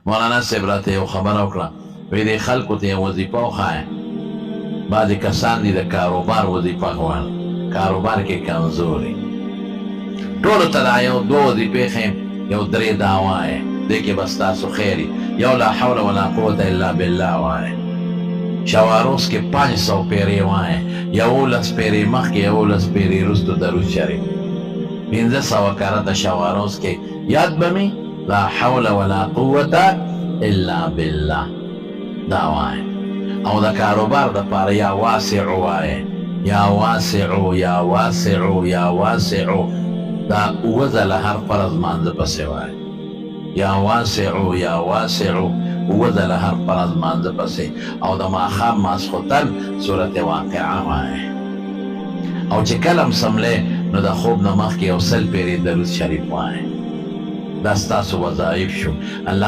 مولانا صاحب راته یو خبره وکړه، وایي دې خلکو ته یو وظیفه وښایه. بعضې کسان دي د کاروبار وظیفه غواړي، کاروبار کې کمزوري. ټولو ته دا یو دوه وظیفې ښیم، یو درې دا وایه، دې کې به ستاسو خیر وي. یو لا حول ولا قوة الا بالله وایه، شواروس کې 500 پیرې وایه، 11 پیرې مخکې 11 پیرې وروستو درود شریف، 1500 کرته شواروس کې یاد به مې لا حول ولا قوة الا بالله دا وایه. او د کاروبار دپاره یا واسع وایه، یا واسع یا واسع یا واسع، دا اوه ځله هر فرض مانځه پسې وایه، یا واسع یا واسع اوه ځله هر فرض مانځه پسې. او د ماښام ماسخوتن صورت واقعه وایه. او چې کله هم سملی نو د خوب نه مخکې یو 100 پیرې درود شریف وایه. دا ستاسو وظایف شو. الله